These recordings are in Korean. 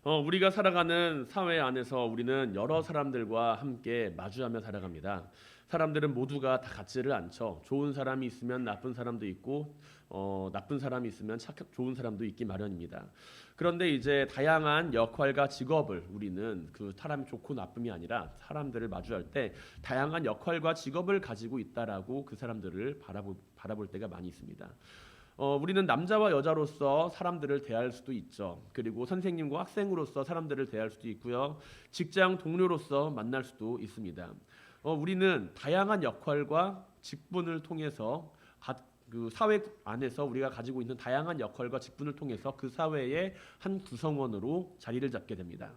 우리가 살아가는 사회 안에서 우리는 여러 사람들과 함께 마주하며 살아갑니다. 사람들은 모두가 다 같지를 않죠. 좋은 사람이 있으면 나쁜 사람도 있고, 나쁜 사람이 있으면 좋은 사람도 있기 마련입니다. 그런데 이제 다양한 역할과 직업을 우리는 그 사람이 좋고 나쁨이 아니라 사람들을 마주할 때 다양한 역할과 직업을 가지고 있다라고 그 사람들을 바라볼 때가 많이 있습니다. 우리는 남자와 여자로서 사람들을 대할 수도 있죠. 그리고 선생님과 학생으로서 사람들을 대할 수도 있고요. 직장 동료로서 만날 수도 있습니다. 우리는 다양한 역할과 직분을 통해서 그 사회 안에서 우리가 가지고 있는 다양한 역할과 직분을 통해서 그 사회의 한 구성원으로 자리를 잡게 됩니다.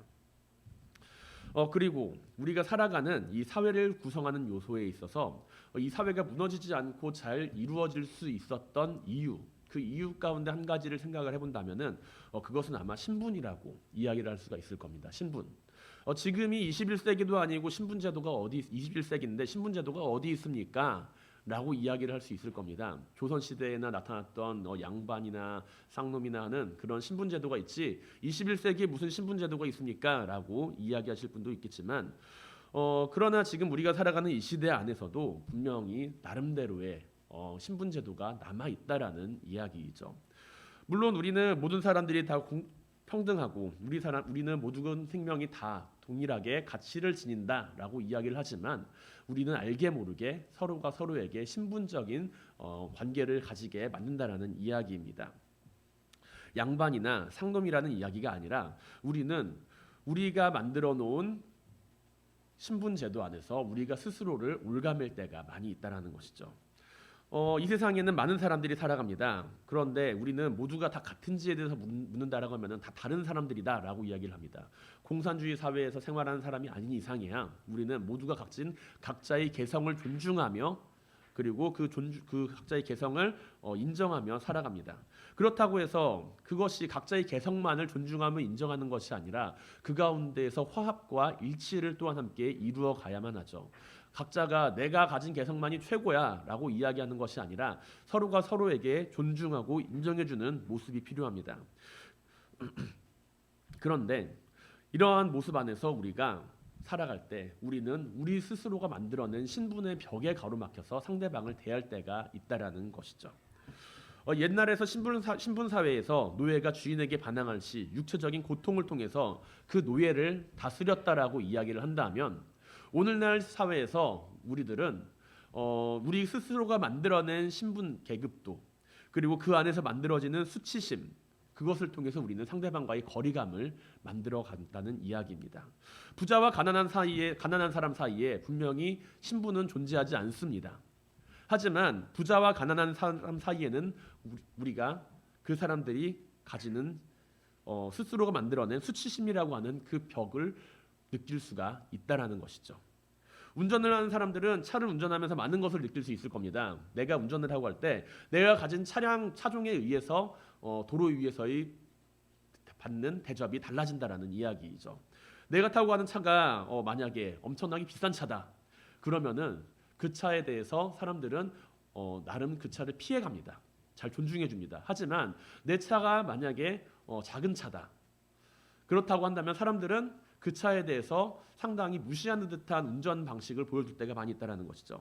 그리고 우리가 살아가는 이 사회를 구성하는 요소에 있어서 이 사회가 무너지지 않고 잘 이루어질 수 있었던 이유, 그 이유 가운데 한 가지를 생각을 해본다면은 그것은 아마 신분이라고 이야기를 할 수가 있을 겁니다. 신분. 지금이 21세기도 아니고 신분제도가 21세기인데 신분제도가 어디 있습니까? 라고 이야기를 할 수 있을 겁니다. 조선시대에나 나타났던 양반이나 쌍놈이나 하는 그런 신분제도가 있지 21세기에 무슨 신분제도가 있습니까? 라고 이야기하실 분도 있겠지만 그러나 지금 우리가 살아가는 이 시대 안에서도 분명히 나름대로의 신분제도가 남아있다라는 이야기이죠. 물론 우리는 모든 사람들이 다 평등하고 우리는 모든 생명이 다 동일하게 가치를 지닌다라고 이야기를 하지만 우리는 알게 모르게 서로가 서로에게 신분적인 관계를 가지게 만든다라는 이야기입니다. 양반이나 상놈이라는 이야기가 아니라 우리는 우리가 만들어 놓은 신분제도 안에서 우리가 스스로를 올가맬 때가 많이 있다라는 것이죠. 이 세상에는 많은 사람들이 살아갑니다. 그런데 우리는 모두가 다 같은지에 대해서 묻는다라고 하면은 다 다른 사람들이다라고 이야기를 합니다. 공산주의 사회에서 생활하는 사람이 아닌 이상이야 우리는 모두가 각자의 개성을 존중하며 그리고 그 각자의 개성을 인정하며 살아갑니다. 그렇다고 해서 그것이 각자의 개성만을 존중하며 인정하는 것이 아니라 그 가운데에서 화합과 일치를 또한 함께 이루어 가야만 하죠. 각자가 내가 가진 개성만이 최고야 라고 이야기하는 것이 아니라 서로가 서로에게 존중하고 인정해주는 모습이 필요합니다. 그런데 이러한 모습 안에서 우리가 살아갈 때 우리는 우리 스스로가 만들어낸 신분의 벽에 가로막혀서 상대방을 대할 때가 있다라는 것이죠. 옛날에서 신분 사회에서 노예가 주인에게 반항할 시 육체적인 고통을 통해서 그 노예를 다스렸다라고 이야기를 한다면 오늘날 사회에서 우리들은 우리 스스로가 만들어낸 신분 계급도 그리고 그 안에서 만들어지는 수치심 그것을 통해서 우리는 상대방과의 거리감을 만들어 간다는 이야기입니다. 부자와 가난한 사람 사이에 분명히 신분은 존재하지 않습니다. 하지만 부자와 가난한 사람 사이에는 우리가 그 사람들이 가지는 스스로가 만들어낸 수치심이라고 하는 그 벽을 느낄 수가 있다라는 것이죠. 운전을 하는 사람들은 차를 운전하면서 많은 것을 느낄 수 있을 겁니다. 내가 운전을 하고 할 때 내가 가진 차종에 의해서 도로 위에서의 받는 대접이 달라진다라는 이야기이죠. 내가 타고 가는 차가 만약에 엄청나게 비싼 차다. 그러면은 그 차에 대해서 사람들은 나름 그 차를 피해갑니다. 잘 존중해 줍니다. 하지만 내 차가 만약에 작은 차다. 그렇다고 한다면 사람들은 그 차에 대해서 상당히 무시하는 듯한 운전 방식을 보여줄 때가 많이 있다는 것이죠.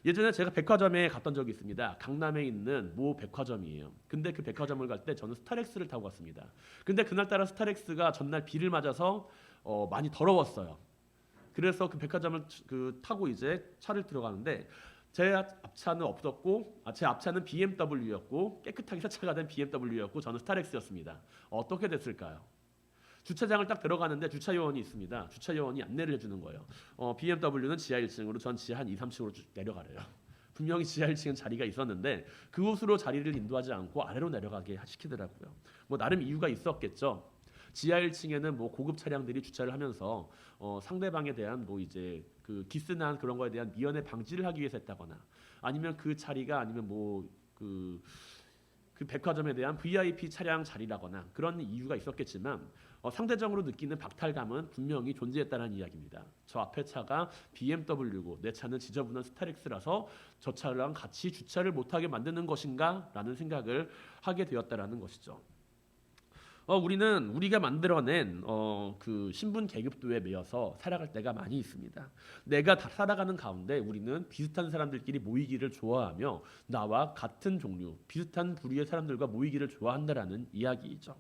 예전에 제가 백화점에 갔던 적이 있습니다. 강남에 있는 모 백화점이에요. 근데 그 백화점을 갈 때 저는 스타렉스를 타고 갔습니다. 근데 그날따라 스타렉스가 전날 비를 맞아서 많이 더러웠어요. 그래서 그 백화점을 타고 이제 차를 들어가는데 제 앞차는 없었고 제 앞차는 BMW였고 깨끗하게 세차가 된 BMW였고 저는 스타렉스였습니다. 어떻게 됐을까요? 주차장을 딱 들어가는데 주차 요원이 있습니다. 주차 요원이 안내를 해주는 거예요. BMW는 지하 1층으로 전 지하 한 2, 3층으로 내려가래요. 분명히 지하 1층은 자리가 있었는데 그곳으로 자리를 인도하지 않고 아래로 내려가게 시키더라고요. 뭐 나름 이유가 있었겠죠. 지하 1층에는 뭐 고급 차량들이 주차를 하면서 상대방에 대한 뭐 이제 그 기스난 그런 거에 대한 미연에 방지를 하기 위해서 했다거나 아니면 그 자리가 아니면 뭐 그 백화점에 대한 VIP 차량 자리라거나 그런 이유가 있었겠지만 상대적으로 느끼는 박탈감은 분명히 존재했다는 이야기입니다. 저 앞에 차가 BMW고 내 차는 지저분한 스타렉스라서 저 차랑 같이 주차를 못하게 만드는 것인가? 라는 생각을 하게 되었다는 것이죠. 우리는 우리가 만들어낸 그 신분 계급도에 매여서 살아갈 때가 많이 있습니다. 내가 다 살아가는 가운데 우리는 비슷한 사람들끼리 모이기를 좋아하며 나와 같은 종류, 비슷한 부류의 사람들과 모이기를 좋아한다라는 이야기이죠.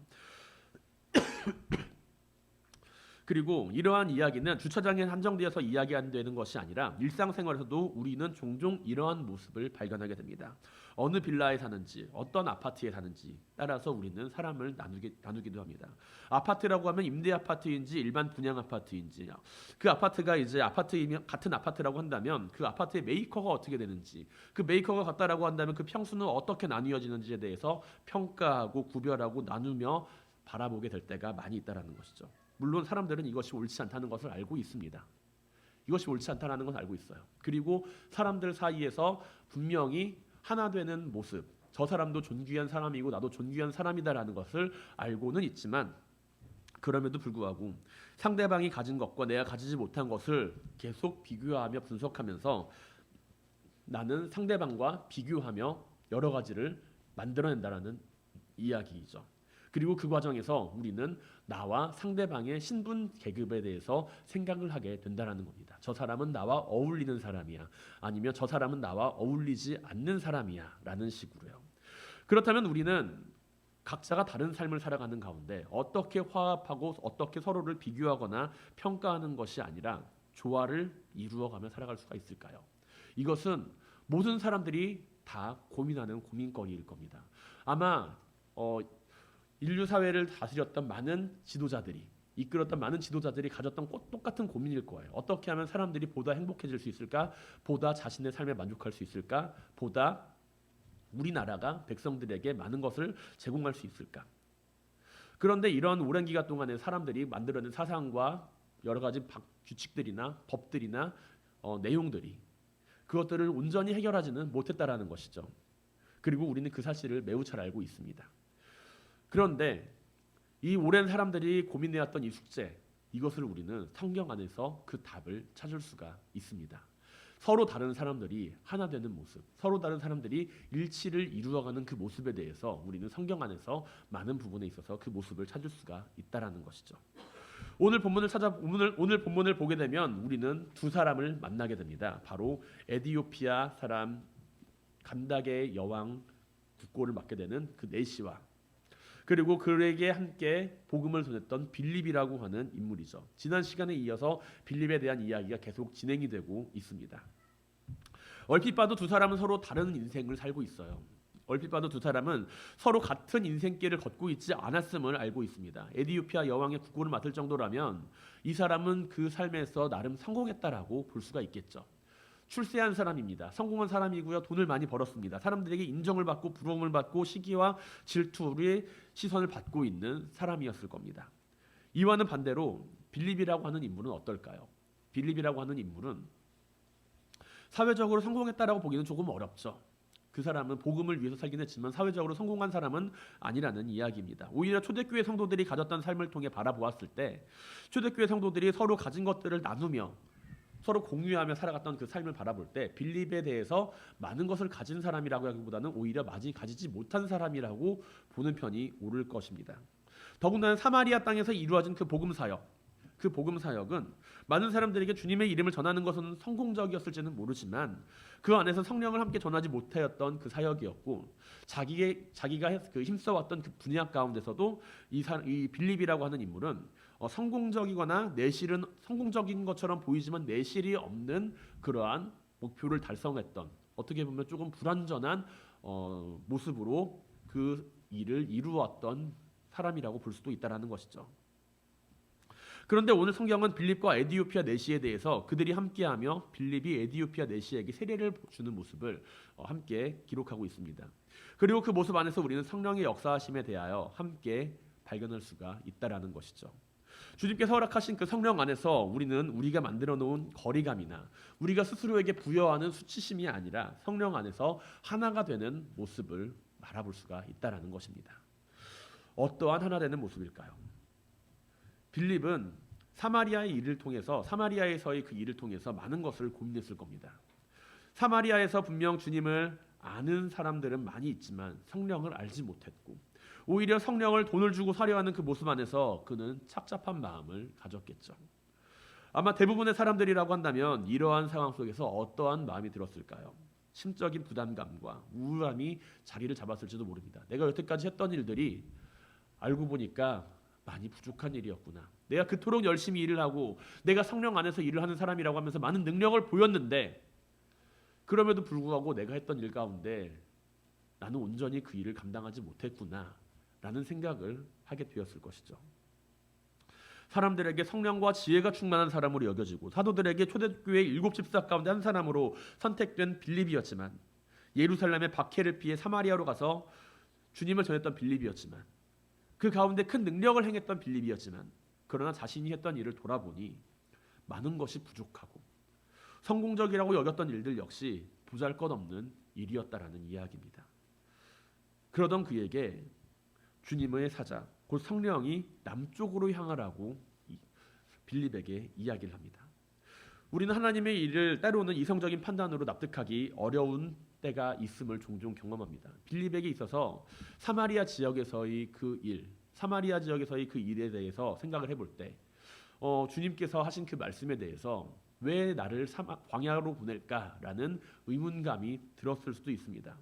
그리고 이러한 이야기는 주차장에 한정되어서 이야기 안 되는 것이 아니라 일상생활에서도 우리는 종종 이러한 모습을 발견하게 됩니다. 어느 빌라에 사는지, 어떤 아파트에 사는지 따라서 우리는 사람을 나누기도 합니다. 아파트라고 하면 임대 아파트인지 일반 분양 아파트인지, 그 아파트가 이제 아파트이면 같은 아파트라고 한다면 그 아파트의 메이커가 어떻게 되는지, 그 메이커가 같다라고 한다면 그 평수는 어떻게 나뉘어지는지에 대해서 평가하고 구별하고 나누며 바라보게 될 때가 많이 있다라는 것이죠. 물론 사람들은 이것이 옳지 않다는 것을 알고 있습니다. 이것이 옳지 않다는 것을 알고 있어요. 그리고 사람들 사이에서 분명히 하나 되는 모습, 저 사람도 존귀한 사람이고 나도 존귀한 사람이다라는 것을 알고는 있지만 그럼에도 불구하고 상대방이 가진 것과 내가 가지지 못한 것을 계속 비교하며 분석하면서 나는 상대방과 비교하며 여러 가지를 만들어낸다라는 이야기이죠. 그리고 그 과정에서 우리는 나와 상대방의 신분 계급에 대해서 생각을 하게 된다는 겁니다. 저 사람은 나와 어울리는 사람이야. 아니면 저 사람은 나와 어울리지 않는 사람이야. 라는 식으로요. 그렇다면 우리는 각자가 다른 삶을 살아가는 가운데 어떻게 화합하고 어떻게 서로를 비교하거나 평가하는 것이 아니라 조화를 이루어가며 살아갈 수가 있을까요? 이것은 모든 사람들이 다 고민하는 고민거리일 겁니다. 아마 인류 사회를 다스렸던 많은 지도자들이 이끌었던 많은 지도자들이 가졌던 똑같은 고민일 거예요. 어떻게 하면 사람들이 보다 행복해질 수 있을까? 보다 자신의 삶에 만족할 수 있을까? 보다 우리나라가 백성들에게 많은 것을 제공할 수 있을까? 그런데 이런 오랜 기간 동안에 사람들이 만들어낸 사상과 여러 가지 규칙들이나 법들이나 내용들이 그것들을 온전히 해결하지는 못했다라는 것이죠. 그리고 우리는 그 사실을 매우 잘 알고 있습니다. 그런데 이 오랜 사람들이 고민해왔던 이 숙제, 이것을 우리는 성경 안에서 그 답을 찾을 수가 있습니다. 서로 다른 사람들이 하나 되는 모습, 서로 다른 사람들이 일치를 이루어가는 그 모습에 대해서 우리는 성경 안에서 많은 부분에 있어서 그 모습을 찾을 수가 있다라는 것이죠. 오늘 본문을 보게 되면 우리는 두 사람을 만나게 됩니다. 바로 에디오피아 사람 감닥의 여왕 국고를 맡게 되는 그 내시와 그리고 그에게 함께 복음을 전했던 빌립이라고 하는 인물이죠. 지난 시간에 이어서 빌립에 대한 이야기가 계속 진행이 되고 있습니다. 얼핏 봐도 두 사람은 서로 다른 인생을 살고 있어요. 얼핏 봐도 두 사람은 서로 같은 인생길을 걷고 있지 않았음을 알고 있습니다. 에디오피아 여왕의 국고를 맡을 정도라면 이 사람은 그 삶에서 나름 성공했다라고 볼 수가 있겠죠. 출세한 사람입니다. 성공한 사람이고요. 돈을 많이 벌었습니다. 사람들에게 인정을 받고 부러움을 받고 시기와 질투의 시선을 받고 있는 사람이었을 겁니다. 이와는 반대로 빌립이라고 하는 인물은 어떨까요? 빌립이라고 하는 인물은 사회적으로 성공했다라고 보기는 조금 어렵죠. 그 사람은 복음을 위해서 살긴 했지만 사회적으로 성공한 사람은 아니라는 이야기입니다. 오히려 초대교회 성도들이 가졌던 삶을 통해 바라보았을 때 초대교회 성도들이 서로 가진 것들을 나누며 서로 공유하며 살아갔던 그 삶을 바라볼 때 빌립에 대해서 많은 것을 가진 사람이라고 하기보다는 오히려 많이 가지지 못한 사람이라고 보는 편이 옳을 것입니다. 더군다나 사마리아 땅에서 이루어진 그 복음 사역은 많은 사람들에게 주님의 이름을 전하는 것은 성공적이었을지는 모르지만 그 안에서 성령을 함께 전하지 못하였던 그 사역이었고 자기가 그 힘써왔던 그 분야 가운데서도 이 빌립이라고 하는 인물은 성공적이거나 내실은 성공적인 것처럼 보이지만 내실이 없는 그러한 목표를 달성했던 어떻게 보면 조금 불완전한 모습으로 그 일을 이루었던 사람이라고 볼 수도 있다라는 것이죠. 그런데 오늘 성경은 빌립과 에디오피아 내시에 대해서 그들이 함께하며 빌립이 에디오피아 내시에게 세례를 주는 모습을 함께 기록하고 있습니다. 그리고 그 모습 안에서 우리는 성령의 역사하심에 대하여 함께 발견할 수가 있다라는 것이죠. 주님께서 허락하신 그 성령 안에서 우리는 우리가 만들어 놓은 거리감이나 우리가 스스로에게 부여하는 수치심이 아니라 성령 안에서 하나가 되는 모습을 바라볼 수가 있다라는 것입니다. 어떠한 하나 되는 모습일까요? 빌립은 사마리아에서의 그 일을 통해서 많은 것을 고민했을 겁니다. 사마리아에서 분명 주님을 아는 사람들은 많이 있지만 성령을 알지 못했고 오히려 성령을 돈을 주고 사려 하는 그 모습 안에서 그는 착잡한 마음을 가졌겠죠. 아마 대부분의 사람들이라고 한다면 이러한 상황 속에서 어떠한 마음이 들었을까요? 심적인 부담감과 우울함이 자리를 잡았을지도 모릅니다. 내가 여태까지 했던 일들이 알고 보니까 많이 부족한 일이었구나. 내가 그토록 열심히 일을 하고 내가 성령 안에서 일을 하는 사람이라고 하면서 많은 능력을 보였는데 그럼에도 불구하고 내가 했던 일 가운데 나는 온전히 그 일을 감당하지 못했구나 라는 생각을 하게 되었을 것이죠. 사람들에게 성령과 지혜가 충만한 사람으로 여겨지고 사도들에게 초대교회 7 집사 가운데 한 사람으로 선택된 빌립이었지만, 예루살렘의 박해를 피해 사마리아로 가서 주님을 전했던 빌립이었지만, 그 가운데 큰 능력을 행했던 빌립이었지만, 그러나 자신이 했던 일을 돌아보니 많은 것이 부족하고 성공적이라고 여겼던 일들 역시 보잘것없는 일이었다라는 이야기입니다. 그러던 그에게 주님의 사자 곧 성령이 남쪽으로 향하라고 빌립에게 이야기를 합니다. 우리는 하나님의 일을 때로는 이성적인 판단으로 납득하기 어려운 때가 있음을 종종 경험합니다. 빌립에게 있어서 사마리아 지역에서의 그 일에 대해서 생각을 해볼 때 주님께서 하신 그 말씀에 대해서 왜 나를 광야로 보낼까라는 의문감이 들었을 수도 있습니다.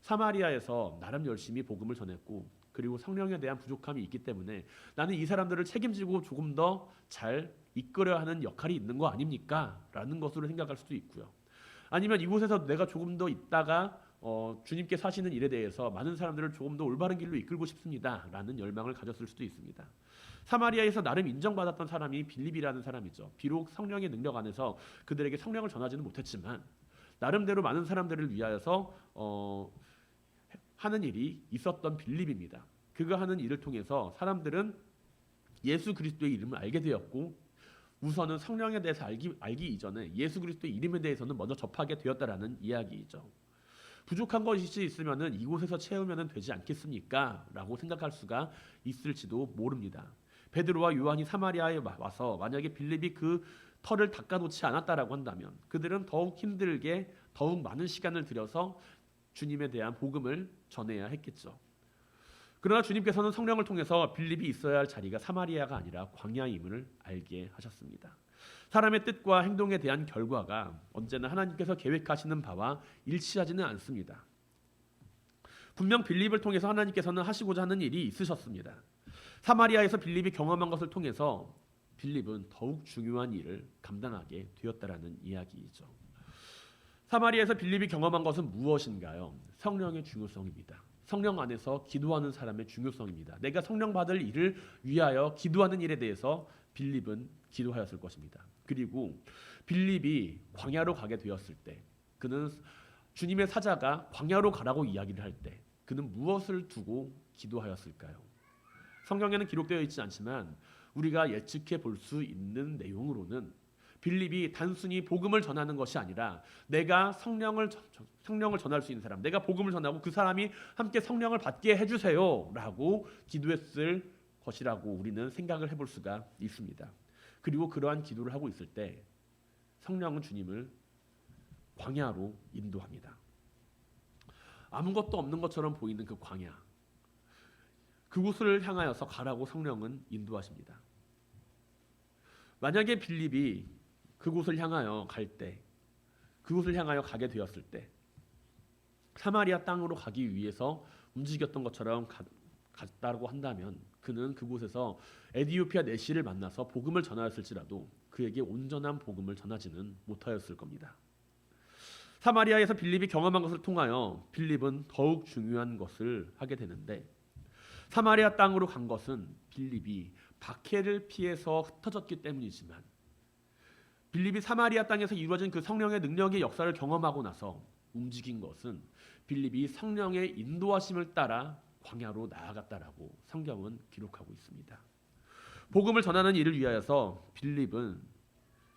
사마리아에서 나름 열심히 복음을 전했고 그리고 성령에 대한 부족함이 있기 때문에 나는 이 사람들을 책임지고 조금 더 잘 이끌어야 하는 역할이 있는 거 아닙니까? 라는 것으로 생각할 수도 있고요. 아니면 이곳에서 내가 조금 더 있다가 주님께서 하시는 일에 대해서 많은 사람들을 조금 더 올바른 길로 이끌고 싶습니다 라는 열망을 가졌을 수도 있습니다. 사마리아에서 나름 인정받았던 사람이 빌립이라는 사람이죠. 비록 성령의 능력 안에서 그들에게 성령을 전하지는 못했지만 나름대로 많은 사람들을 위하여서 하는 일이 있었던 빌립입니다. 그가 하는 일을 통해서 사람들은 예수 그리스도의 이름을 알게 되었고, 우선은 성령에 대해서 알기 이전에 예수 그리스도의 이름에 대해서는 먼저 접하게 되었다라는 이야기이죠. 부족한 것이 있으면은 이곳에서 채우면은 되지 않겠습니까? 라고 생각할 수가 있을지도 모릅니다. 베드로와 요한이 사마리아에 와서 만약에 빌립이 그 털을 닦아놓지 않았다라고 한다면 그들은 더욱 힘들게 더욱 많은 시간을 들여서 주님에 대한 복음을 전해야 했겠죠. 그러나 주님께서는 성령을 통해서 빌립이 있어야 할 자리가 사마리아가 아니라 광야임을 알게 하셨습니다. 사람의 뜻과 행동에 대한 결과가 언제나 하나님께서 계획하시는 바와 일치하지는 않습니다. 분명 빌립을 통해서 하나님께서는 하시고자 하는 일이 있으셨습니다. 사마리아에서 빌립이 경험한 것을 통해서 빌립은 더욱 중요한 일을 감당하게 되었다라는 이야기이죠. 사마리아에서 빌립이 경험한 것은 무엇인가요? 성령의 중요성입니다. 성령 안에서 기도하는 사람의 중요성입니다. 내가 성령 받을 일을 위하여 기도하는 일에 대해서 빌립은 기도하였을 것입니다. 그리고 빌립이 광야로 가게 되었을 때 그는 주님의 사자가 광야로 가라고 이야기를 할 때 그는 무엇을 두고 기도하였을까요? 성경에는 기록되어 있지 않지만 우리가 예측해 볼 수 있는 내용으로는 빌립이 단순히 복음을 전하는 것이 아니라 내가 성령을 전할 수 있는 사람, 내가 복음을 전하고 그 사람이 함께 성령을 받게 해주세요 라고 기도했을 것이라고 우리는 생각을 해볼 수가 있습니다. 그리고 그러한 기도를 하고 있을 때 성령은 주님을 광야로 인도합니다. 아무것도 없는 것처럼 보이는 그 광야, 그곳을 향하여서 가라고 성령은 인도하십니다. 만약에 빌립이 그곳을 향하여 그곳을 향하여 가게 되었을 때 사마리아 땅으로 가기 위해서 움직였던 것처럼 갔다고 한다면 그는 그곳에서 에디오피아 내시를 만나서 복음을 전하였을지라도 그에게 온전한 복음을 전하지는 못하였을 겁니다. 사마리아에서 빌립이 경험한 것을 통하여 빌립은 더욱 중요한 것을 하게 되는데, 사마리아 땅으로 간 것은 빌립이 박해를 피해서 흩어졌기 때문이지만 빌립이 사마리아 땅에서 이루어진 그 성령의 능력의 역사를 경험하고 나서 움직인 것은 빌립이 성령의 인도하심을 따라 광야로 나아갔다라고 성경은 기록하고 있습니다. 복음을 전하는 일을 위하여서 빌립은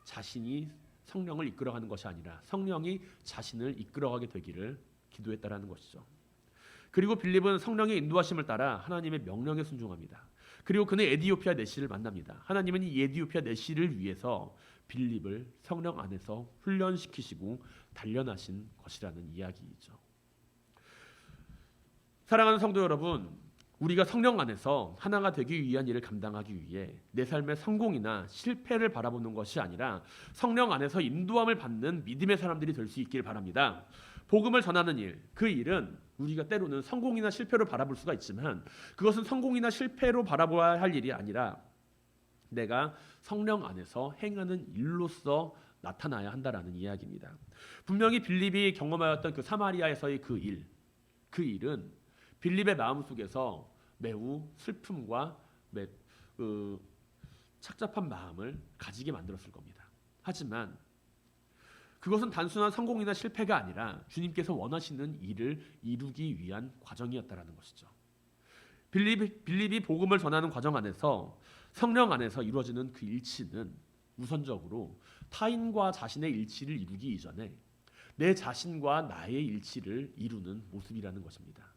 자신이 성령을 이끌어가는 것이 아니라 성령이 자신을 이끌어가게 되기를 기도했다라는 것이죠. 그리고 빌립은 성령의 인도하심을 따라 하나님의 명령에 순종합니다. 그리고 그는 에디오피아 내시를 만납니다. 하나님은 이 에디오피아 내시를 위해서 빌립을 성령 안에서 훈련시키시고 단련하신 것이라는 이야기이죠. 사랑하는 성도 여러분, 우리가 성령 안에서 하나가 되기 위한 일을 감당하기 위해 내 삶의 성공이나 실패를 바라보는 것이 아니라 성령 안에서 인도함을 받는 믿음의 사람들이 될 수 있길 바랍니다. 복음을 전하는 일, 그 일은 우리가 때로는 성공이나 실패로 바라볼 수가 있지만 그것은 성공이나 실패로 바라봐야 할 일이 아니라 내가 성령 안에서 행하는 일로서 나타나야 한다라는 이야기입니다. 분명히 빌립이 경험하였던 그 사마리아에서의 그 일은 빌립의 마음속에서 매우 슬픔과 착잡한 마음을 가지게 만들었을 겁니다. 하지만 그것은 단순한 성공이나 실패가 아니라 주님께서 원하시는 일을 이루기 위한 과정이었다라는 것이죠. 빌립이 복음을 전하는 과정 안에서 성령 안에서 이루어지는 그 일치는 우선적으로 타인과 자신의 일치를 이루기 이전에 내 자신과 나의 일치를 이루는 모습이라는 것입니다.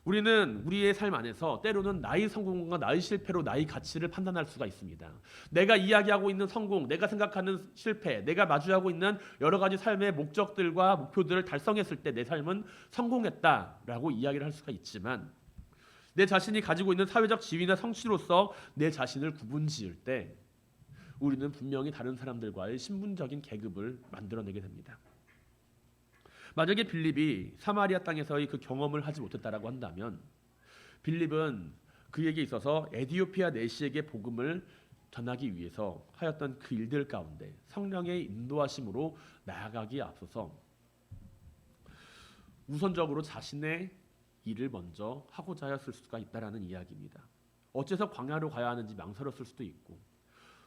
우리는 우리의 삶 안에서 때로는 나의 성공과 나의 실패로 나의 가치를 판단할 수가 있습니다. 내가 이야기하고 있는 성공, 내가 생각하는 실패, 내가 마주하고 있는 여러 가지 삶의 목적들과 목표들을 달성했을 때 내 삶은 성공했다라고 이야기를 할 수가 있지만 내 자신이 가지고 있는 사회적 지위나 성취로서 내 자신을 구분지을 때 우리는 분명히 다른 사람들과의 신분적인 계급을 만들어내게 됩니다. 만약에 빌립이 사마리아 땅에서의 그 경험을 하지 못했다라고 한다면 빌립은 그에게 있어서 에디오피아 내시에게 복음을 전하기 위해서 하였던 그 일들 가운데 성령의 인도하심으로 나아가기에 앞서서 우선적으로 자신의 일을 먼저 하고자 하였을 수가 있다라는 이야기입니다. 어째서 광야로 가야 하는지 망설였을 수도 있고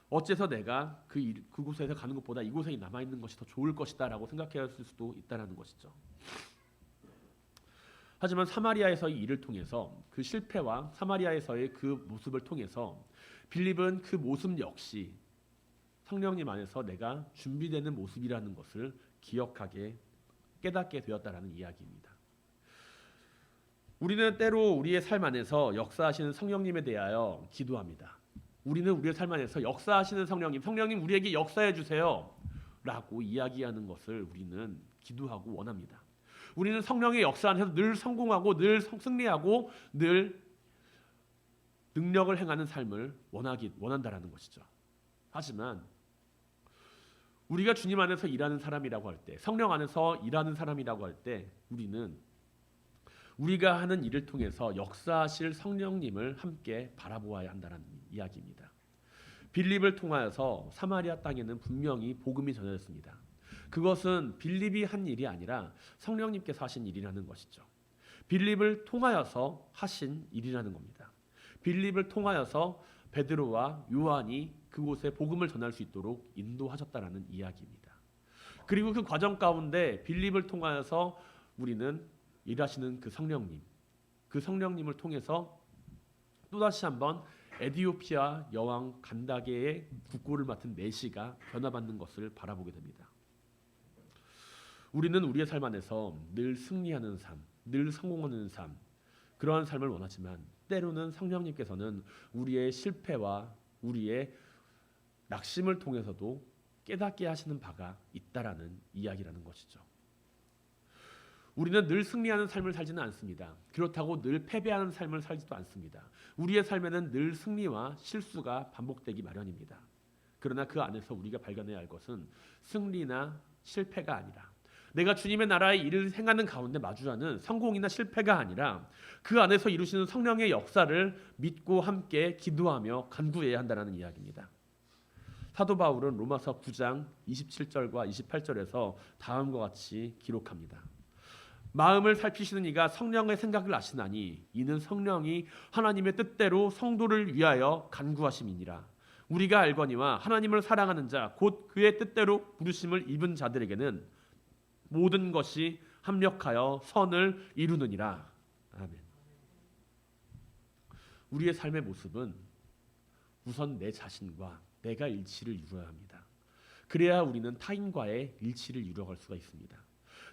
어째서 내가 그곳에서 가는 것보다 이곳에 남아있는 것이 더 좋을 것이다라고 생각했을 수도 있다는 것이죠. 하지만 사마리아에서의 일을 통해서 그 실패와 사마리아에서의 그 모습을 통해서 빌립은 그 모습 역시 성령님 안에서 내가 준비되는 모습이라는 것을 기억하게 깨닫게 되었다라는 이야기입니다. 우리는 때로 우리의 삶 안에서 역사하시는 성령님에 대하여 기도합니다. 우리는 우리의 삶 안에서 역사하시는 성령님 우리에게 역사해 주세요 라고 이야기하는 것을 우리는 기도하고 원합니다. 우리는 성령의 역사 안에서 늘 성공하고 늘 승리하고 늘 능력을 행하는 삶을 원한다라는 것이죠. 하지만 우리가 주님 안에서 일하는 사람이라고 할 때, 성령 안에서 일하는 사람이라고 할 때 우리는 우리가 하는 일을 통해서 역사하실 성령님을 함께 바라보아야 한다는 이야기입니다. 빌립을 통하여서 사마리아 땅에는 분명히 복음이 전해졌습니다. 그것은 빌립이 한 일이 아니라 성령님께서 하신 일이라는 것이죠. 빌립을 통하여서 하신 일이라는 겁니다. 빌립을 통하여서 베드로와 요한이 그곳에 복음을 전할 수 있도록 인도하셨다라는 이야기입니다. 그리고 그 과정 가운데 빌립을 통하여서 우리는 일하시는 그 성령님을 통해서 또다시 한번 에디오피아 여왕 간다게의 국고를 맡은 내시가 변화받는 것을 바라보게 됩니다. 우리는 우리의 삶 안에서 늘 승리하는 삶, 늘 성공하는 삶, 그러한 삶을 원하지만 때로는 성령님께서는 우리의 실패와 우리의 낙심을 통해서도 깨닫게 하시는 바가 있다라는 이야기라는 것이죠. 우리는 늘 승리하는 삶을 살지는 않습니다. 그렇다고 늘 패배하는 삶을 살지도 않습니다. 우리의 삶에는 늘 승리와 실수가 반복되기 마련입니다. 그러나 그 안에서 우리가 발견해야 할 것은 승리나 실패가 아니라 내가 주님의 나라의 일을 행하는 가운데 마주하는 성공이나 실패가 아니라 그 안에서 이루시는 성령의 역사를 믿고 함께 기도하며 간구해야 한다는 이야기입니다. 사도 바울은 로마서 9장 27절과 28절에서 다음과 같이 기록합니다. 마음을 살피시는 이가 성령의 생각을 아시나니 이는 성령이 하나님의 뜻대로 성도를 위하여 간구하심이니라. 우리가 알거니와 하나님을 사랑하는 자 곧 그의 뜻대로 부르심을 입은 자들에게는 모든 것이 합력하여 선을 이루느니라. 아멘. 우리의 삶의 모습은 우선 내 자신과 내가 일치를 이루어야 합니다. 그래야 우리는 타인과의 일치를 이루어갈 수가 있습니다.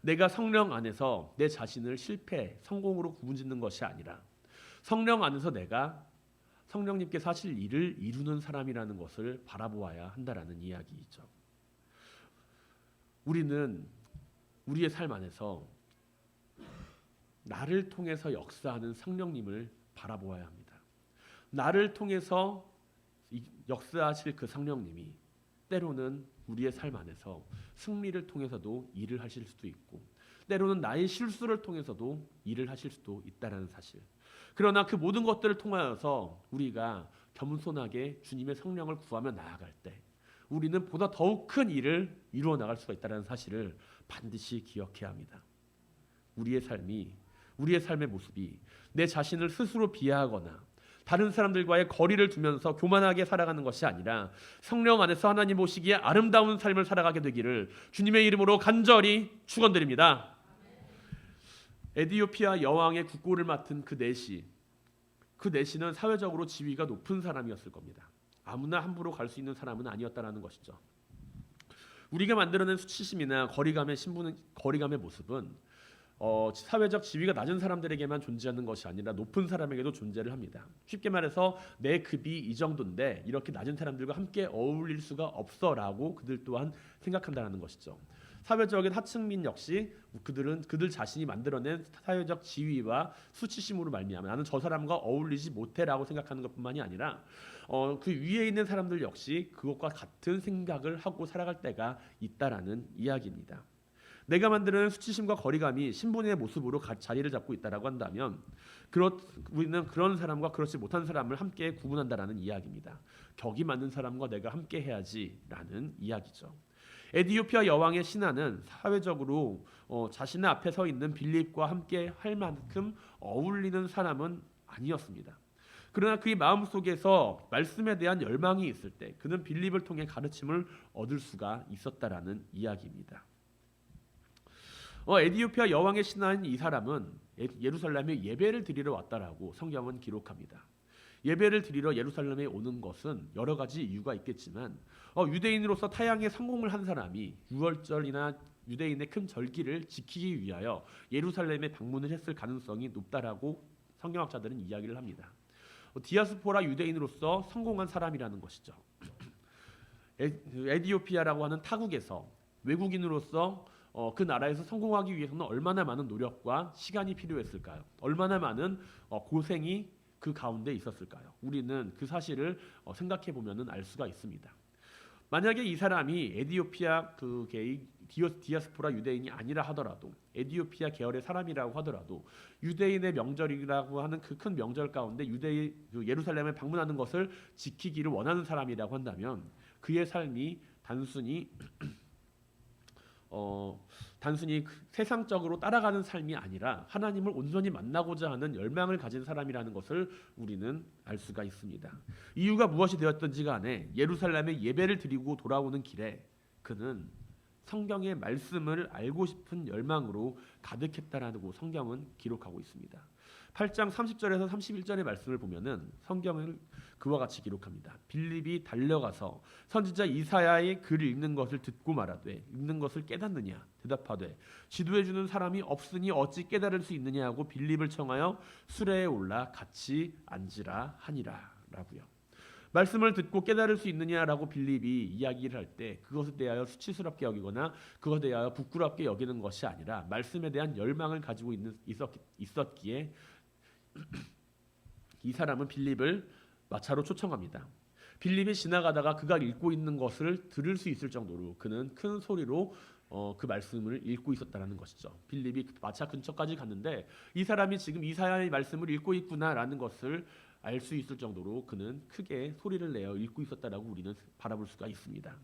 내가 성령 안에서 내 자신을 실패, 성공으로 구분짓는 것이 아니라 성령 안에서 내가 성령님께서 하실 일을 이루는 사람이라는 것을 바라보아야 한다라는 이야기이죠. 우리는 우리의 삶 안에서 나를 통해서 역사하는 성령님을 바라보아야 합니다. 나를 통해서 역사하실 그 성령님이 때로는 우리의 삶 안에서 승리를 통해서도 일을 하실 수도 있고, 때로는 나의 실수를 통해서도 일을 하실 수도 있다는 사실. 그러나 그 모든 것들을 통하여서 우리가 겸손하게 주님의 성령을 구하며 나아갈 때 우리는 보다 더욱 큰 일을 이루어 나갈 수가 있다는 사실을 반드시 기억해야 합니다. 우리의 삶의 모습이 내 자신을 스스로 비하하거나 다른 사람들과의 거리를 두면서 교만하게 살아가는 것이 아니라 성령 안에서 하나님 보시기에 아름다운 삶을 살아가게 되기를 주님의 이름으로 간절히 축원드립니다. 에디오피아 여왕의 국고를 맡은 그 내시는 사회적으로 지위가 높은 사람이었을 겁니다. 아무나 함부로 갈 수 있는 사람은 아니었다라는 것이죠. 우리가 만들어낸 수치심이나 거리감의 모습은 사회적 지위가 낮은 사람들에게만 존재하는 것이 아니라 높은 사람에게도 존재를 합니다. 쉽게 말해서 내 급이 이 정도인데 이렇게 낮은 사람들과 함께 어울릴 수가 없어라고 그들 또한 생각한다는 것이죠. 사회적인 하층민 역시 그들 자신이 만들어낸 사회적 지위와 수치심으로 말미암아 나는 저 사람과 어울리지 못해라고 생각하는 것뿐만이 아니라 그 위에 있는 사람들 역시 그것과 같은 생각을 하고 살아갈 때가 있다라는 이야기입니다. 내가 만드는 수치심과 거리감이 신분의 모습으로 자리를 잡고 있다라고 한다면 우리는 그런 사람과 그렇지 못한 사람을 함께 구분한다라는 이야기입니다. 격이 맞는 사람과 내가 함께 해야지라는 이야기죠. 에디오피아 여왕의 신하는 사회적으로 자신의 앞에 서 있는 빌립과 함께 할 만큼 어울리는 사람은 아니었습니다. 그러나 그의 마음속에서 말씀에 대한 열망이 있을 때 그는 빌립을 통해 가르침을 얻을 수가 있었다라는 이야기입니다. 에디오피아 여왕의 신하인 이 사람은 예루살렘에 예배를 드리러 왔다라고 성경은 기록합니다. 예배를 드리러 예루살렘에 오는 것은 여러 가지 이유가 있겠지만 유대인으로서 타향에 성공을 한 사람이 유월절이나 유대인의 큰 절기를 지키기 위하여 예루살렘에 방문을 했을 가능성이 높다라고 성경학자들은 이야기를 합니다. 디아스포라 유대인으로서 성공한 사람이라는 것이죠. 에디오피아라고 하는 타국에서 외국인으로서 그 나라에서 성공하기 위해서는 얼마나 많은 노력과 시간이 필요했을까요? 얼마나 많은 고생이 그 가운데 있었을까요? 우리는 그 사실을 생각해 보면은 알 수가 있습니다. 만약에 이 사람이 에디오피아 디아스포라 유대인이 아니라 하더라도 에디오피아 계열의 사람이라고 하더라도 유대인의 명절이라고 하는 그 큰 명절 가운데 예루살렘에 방문하는 것을 지키기를 원하는 사람이라고 한다면 그의 삶이 단순히 세상적으로 따라가는 삶이 아니라 하나님을 온전히 만나고자 하는 열망을 가진 사람이라는 것을 우리는 알 수가 있습니다. 이유가 무엇이 되었든지 간에 예루살렘에 예배를 드리고 돌아오는 길에 그는 성경의 말씀을 알고 싶은 열망으로 가득했다라고 성경은 기록하고 있습니다. 8장 30절에서 31절의 말씀을 보면은 성경은 그와 같이 기록합니다. 빌립이 달려가서 선지자 이사야의 글을 읽는 것을 듣고 말하되 읽는 것을 깨닫느냐 대답하되 지도해 주는 사람이 없으니 어찌 깨달을 수 있느냐 하고 빌립을 청하여 수레에 올라 같이 앉으라 하니라라고요. 말씀을 듣고 깨달을 수 있느냐라고 빌립이 이야기를 할 때 그것에 대하여 수치스럽게 여기거나 그것에 대하여 부끄럽게 여기는 것이 아니라 말씀에 대한 열망을 가지고 있었기에 이 사람은 빌립을 마차로 초청합니다. 빌립이 지나가다가 그가 읽고 있는 것을 들을 수 있을 정도로 그는 큰 소리로 그 말씀을 읽고 있었다는 것이죠. 빌립이 마차 근처까지 갔는데 이 사람이 지금 이사야의 말씀을 읽고 있구나라는 것을 알 수 있을 정도로 그는 크게 소리를 내어 읽고 있었다라고 우리는 바라볼 수가 있습니다.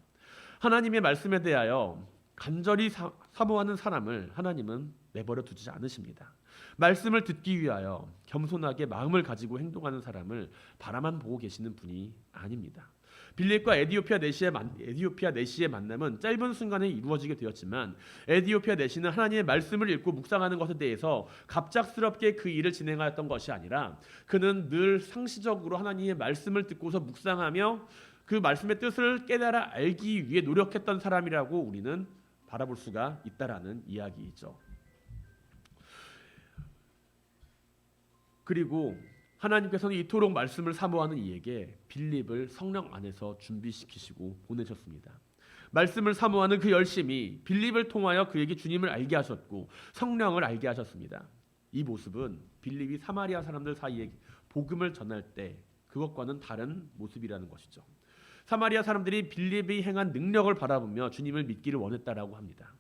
하나님의 말씀에 대하여 간절히 사모하는 사람을 하나님은 내버려 두지 않으십니다. 말씀을 듣기 위하여 겸손하게 마음을 가지고 행동하는 사람을 바라만 보고 계시는 분이 아닙니다. 빌립과 에디오피아 내시의 만남은 짧은 순간에 이루어지게 되었지만 에디오피아 내시는 하나님의 말씀을 읽고 묵상하는 것에 대해서 갑작스럽게 그 일을 진행하였던 것이 아니라 그는 늘 상시적으로 하나님의 말씀을 듣고서 묵상하며 그 말씀의 뜻을 깨달아 알기 위해 노력했던 사람이라고 우리는 바라볼 수가 있다라는 이야기이죠. 그리고 하나님께서는 이토록 말씀을 사모하는 이에게 빌립을 성령 안에서 준비시키시고 보내셨습니다. 말씀을 사모하는 그 열심이 빌립을 통하여 그에게 주님을 알게 하셨고 성령을 알게 하셨습니다. 이 모습은 빌립이 사마리아 사람들 사이에 복음을 전할 때 그것과는 다른 모습이라는 것이죠. 사마리아 사람들이 빌립이 행한 능력을 바라보며 주님을 믿기를 원했다라고 합니다.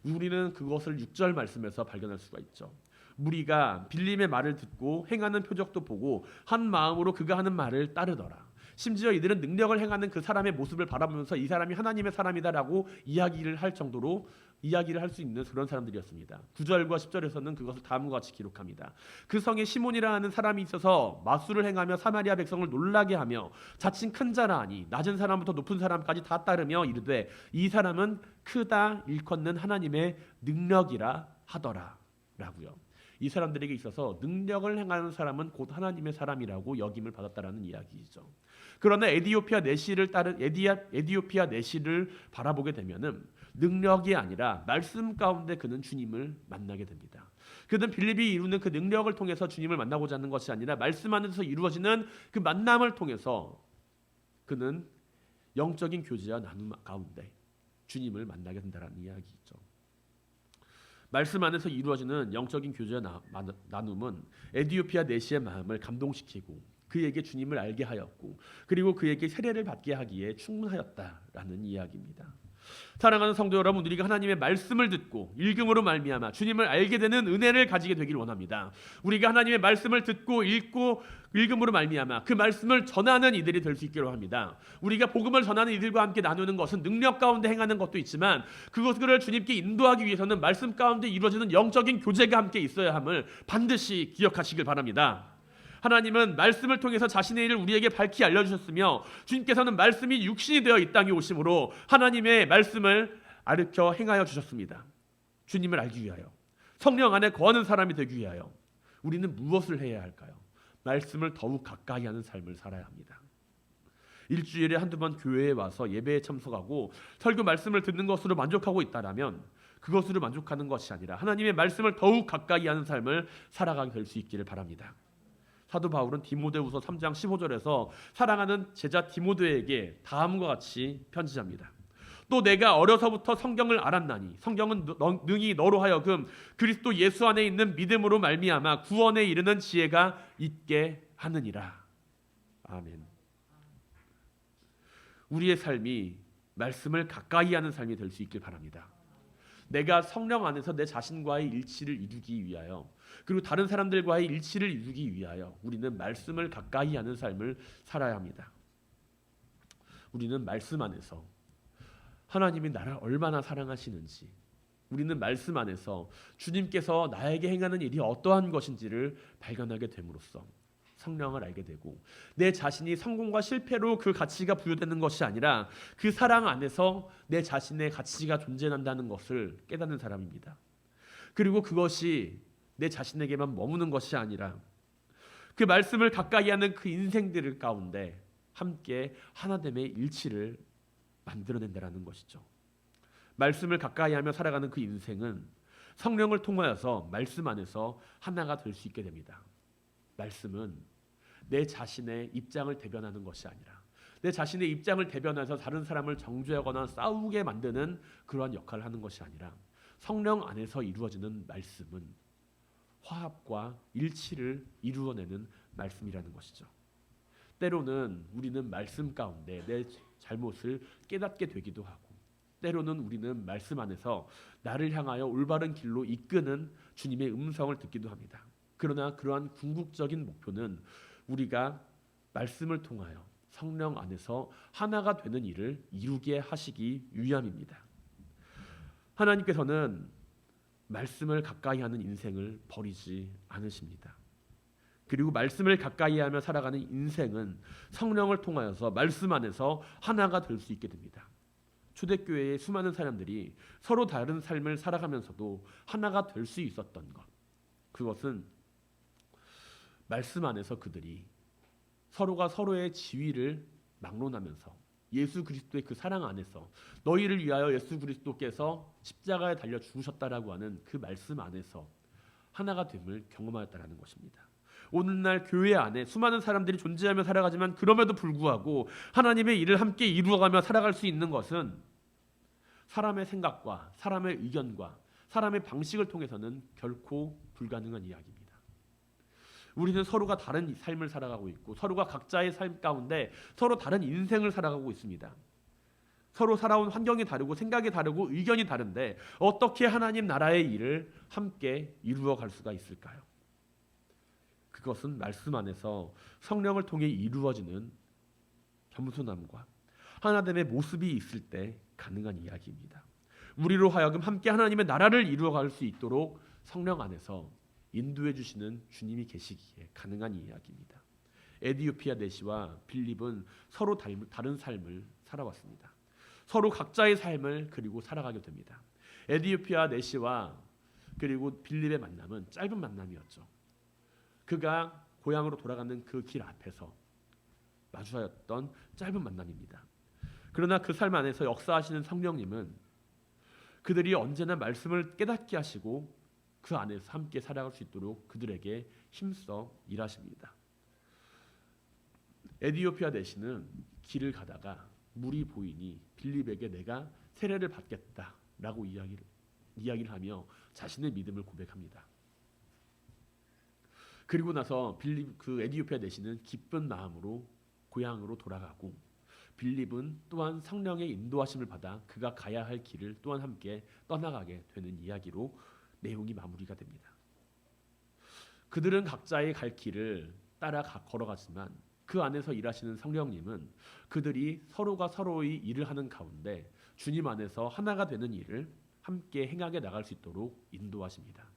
우리는 그것을 6절 말씀에서 발견할 수가 있죠. 무리가 빌립의 말을 듣고 행하는 표적도 보고 한 마음으로 그가 하는 말을 따르더라. 심지어 이들은 능력을 행하는 그 사람의 모습을 바라보면서 이 사람이 하나님의 사람이다라고 이야기를 할 정도로 이야기를 할 수 있는 그런 사람들이었습니다. 9절과 10절에서는 그것을 다음과 같이 기록합니다. 그 성에 시몬이라 하는 사람이 있어서 마술을 행하며 사마리아 백성을 놀라게 하며 자칭 큰 자라 하니 낮은 사람부터 높은 사람까지 다 따르며 이르되 이 사람은 크다 일컫는 하나님의 능력이라 하더라 라고요. 이 사람들에게 있어서 능력을 행하는 사람은 곧 하나님의 사람이라고 여김을 받았다라는 이야기이죠. 그러나 에디오피아 내시를 바라보게 되면은 능력이 아니라 말씀 가운데 그는 주님을 만나게 됩니다. 그는 빌립이 이루는 그 능력을 통해서 주님을 만나고자 하는 것이 아니라 말씀 안에서 이루어지는 그 만남을 통해서 그는 영적인 교제와 나눔 가운데 주님을 만나게 된다는 이야기죠. 말씀 안에서 이루어지는 영적인 교제와 나눔은 에디오피아 내시의 마음을 감동시키고 그에게 주님을 알게 하였고 그리고 그에게 세례를 받게 하기에 충분하였다라는 이야기입니다. 사랑하는 성도 여러분, 우리가 하나님의 말씀을 듣고 읽음으로 말미암아 주님을 알게 되는 은혜를 가지게 되길 원합니다. 우리가 하나님의 말씀을 듣고 읽고 읽음으로 말미암아 그 말씀을 전하는 이들이 될 수 있기로 합니다. 우리가 복음을 전하는 이들과 함께 나누는 것은 능력 가운데 행하는 것도 있지만 그것을 주님께 인도하기 위해서는 말씀 가운데 이루어지는 영적인 교제가 함께 있어야 함을 반드시 기억하시길 바랍니다. 하나님은 말씀을 통해서 자신의 일을 우리에게 밝히 알려주셨으며 주님께서는 말씀이 육신이 되어 이 땅에 오심으로 하나님의 말씀을 가르쳐 행하여 주셨습니다. 주님을 알기 위하여, 성령 안에 거하는 사람이 되기 위하여 우리는 무엇을 해야 할까요? 말씀을 더욱 가까이 하는 삶을 살아야 합니다. 일주일에 한두 번 교회에 와서 예배에 참석하고 설교 말씀을 듣는 것으로 만족하고 있다라면 그것으로 만족하는 것이 아니라 하나님의 말씀을 더욱 가까이 하는 삶을 살아가게 될 수 있기를 바랍니다. 사도 바울은 디모데후서 3장 15절에서 사랑하는 제자 디모데에게 다음과 같이 편지합니다. 또 내가 어려서부터 성경을 알았나니 성경은 능히 너로 하여금 그리스도 예수 안에 있는 믿음으로 말미암아 구원에 이르는 지혜가 있게 하느니라. 아멘. 우리의 삶이 말씀을 가까이 하는 삶이 될 수 있길 바랍니다. 내가 성령 안에서 내 자신과의 일치를 이루기 위하여 그리고 다른 사람들과의 일치를 이루기 위하여 우리는 말씀을 가까이 하는 삶을 살아야 합니다. 우리는 말씀 안에서 하나님이 나를 얼마나 사랑하시는지, 우리는 말씀 안에서 주님께서 나에게 행하는 일이 어떠한 것인지를 발견하게 됨으로써 성령을 알게 되고 내 자신이 성공과 실패로 그 가치가 부여되는 것이 아니라 그 사랑 안에서 내 자신의 가치가 존재한다는 것을 깨닫는 사람입니다. 그리고 그것이 내 자신에게만 머무는 것이 아니라 그 말씀을 가까이 하는 그 인생들 가운데 함께 하나됨의 일치를 만들어낸다는 것이죠. 말씀을 가까이 하며 살아가는 그 인생은 성령을 통하여서 말씀 안에서 하나가 될 수 있게 됩니다. 말씀은 내 자신의 입장을 대변하는 것이 아니라 내 자신의 입장을 대변해서 다른 사람을 정죄하거나 싸우게 만드는 그러한 역할을 하는 것이 아니라 성령 안에서 이루어지는 말씀은 화합과 일치를 이루어내는 말씀이라는 것이죠. 때로는 우리는 말씀 가운데 내 잘못을 깨닫게 되기도 하고 때로는 우리는 말씀 안에서 나를 향하여 올바른 길로 이끄는 주님의 음성을 듣기도 합니다. 그러나 그러한 궁극적인 목표는 우리가 말씀을 통하여 성령 안에서 하나가 되는 일을 이루게 하시기 위함입니다. 하나님께서는 말씀을 가까이 하는 인생을 버리지 않으십니다. 그리고 말씀을 가까이 하며 살아가는 인생은 성령을 통하여서 말씀 안에서 하나가 될 수 있게 됩니다. 초대교회의 수많은 사람들이 서로 다른 삶을 살아가면서도 하나가 될 수 있었던 것, 그것은 말씀 안에서 그들이 서로가 서로의 지위를 막론하면서 예수 그리스도의 그 사랑 안에서 너희를 위하여 예수 그리스도께서 십자가에 달려 죽으셨다라고 하는 그 말씀 안에서 하나가 됨을 경험하였다라는 것입니다. 오늘날 교회 안에 수많은 사람들이 존재하며 살아가지만 그럼에도 불구하고 하나님의 일을 함께 이루어가며 살아갈 수 있는 것은 사람의 생각과 사람의 의견과 사람의 방식을 통해서는 결코 불가능한 이야기입니다. 우리는 서로가 다른 삶을 살아가고 있고 서로가 각자의 삶 가운데 서로 다른 인생을 살아가고 있습니다. 서로 살아온 환경이 다르고 생각이 다르고 의견이 다른데 어떻게 하나님 나라의 일을 함께 이루어 갈 수가 있을까요? 그것은 말씀 안에서 성령을 통해 이루어지는 겸손함과 하나됨의 모습이 있을 때 가능한 이야기입니다. 우리로 하여금 함께 하나님의 나라를 이루어갈 수 있도록 성령 안에서 인도해 주시는 주님이 계시기에 가능한 이야기입니다. 에디오피아 내시와 빌립은 서로 다른 삶을 살아왔습니다. 서로 각자의 삶을 그리고 살아가게 됩니다. 에디오피아 내시와 그리고 빌립의 만남은 짧은 만남이었죠. 그가 고향으로 돌아가는 그 길 앞에서 마주하였던 짧은 만남입니다. 그러나 그 삶 안에서 역사하시는 성령님은 그들이 언제나 말씀을 깨닫게 하시고 그 안에서 함께 살아갈 수 있도록 그들에게 힘써 일하십니다. 에디오피아 내시는 길을 가다가 물이 보이니 빌립에게 내가 세례를 받겠다라고 이야기를 하며 자신의 믿음을 고백합니다. 그리고 나서 그 에디오피아 내시는 기쁜 마음으로 고향으로 돌아가고 빌립은 또한 성령의 인도하심을 받아 그가 가야 할 길을 또한 함께 떠나가게 되는 이야기로 내용이 마무리가 됩니다. 그들은 각자의 갈 길을 따라 걸어갔지만 그 안에서 일하시는 성령님은 그들이 서로가 서로의 일을 하는 가운데 주님 안에서 하나가 되는 일을 함께 행하게 나갈 수 있도록 인도하십니다.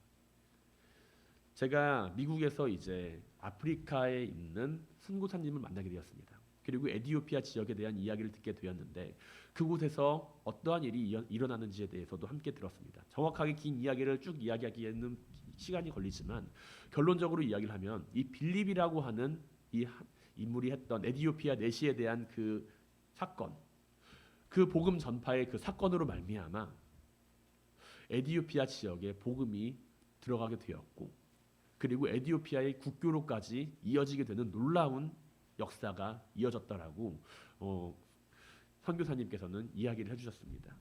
제가 미국에서 이제 아프리카에 있는 선교사님을 만나게 되었습니다. 그리고 에디오피아 지역에 대한 이야기를 듣게 되었는데 그곳에서 어떠한 일이 일어나는지에 대해서도 함께 들었습니다. 정확하게 긴 이야기를 쭉 이야기하기에는 시간이 걸리지만 결론적으로 이야기를 하면 이 빌립이라고 하는 이 인물이 했던 에디오피아 내시에 대한 그 사건, 그 복음 전파의 그 사건으로 말미암아 에디오피아 지역에 복음이 들어가게 되었고 그리고 에디오피아의 국교로까지 이어지게 되는 놀라운 역사가 이어졌다라고 선교사님께서는 이야기를 해주셨습니다.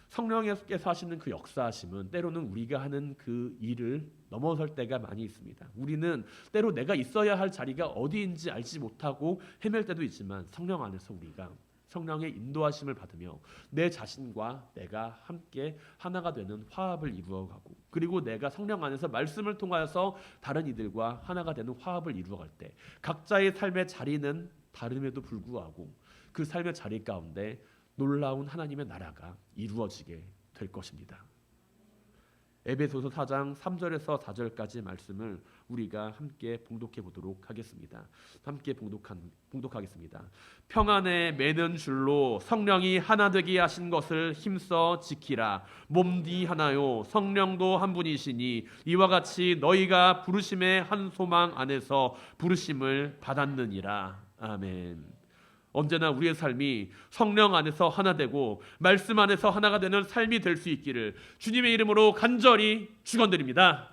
성령께서 하시는 그 역사하심은 때로는 우리가 하는 그 일을 넘어설 때가 많이 있습니다. 우리는 때로 내가 있어야 할 자리가 어디인지 알지 못하고 헤맬 때도 있지만 성령 안에서 우리가 성령의 인도하심을 받으며 내 자신과 내가 함께 하나가 되는 화합을 이루어가고 그리고 내가 성령 안에서 말씀을 통하여서 다른 이들과 하나가 되는 화합을 이루어갈 때 각자의 삶의 자리는 다름에도 불구하고 그 삶의 자리 가운데 놀라운 하나님의 나라가 이루어지게 될 것입니다. 에베소서 4장 3절에서 4절까지 말씀을 우리가 함께 봉독해 보도록 하겠습니다. 함께 봉독하겠습니다. 평안에 매는 줄로 성령이 하나 되게 하신 것을 힘써 지키라. 몸디 하나요 성령도 한 분이시니 이와 같이 너희가 부르심의 한 소망 안에서 부르심을 받았느니라. 아멘. 언제나 우리의 삶이 성령 안에서 하나 되고 말씀 안에서 하나가 되는 삶이 될 수 있기를 주님의 이름으로 간절히 축원드립니다.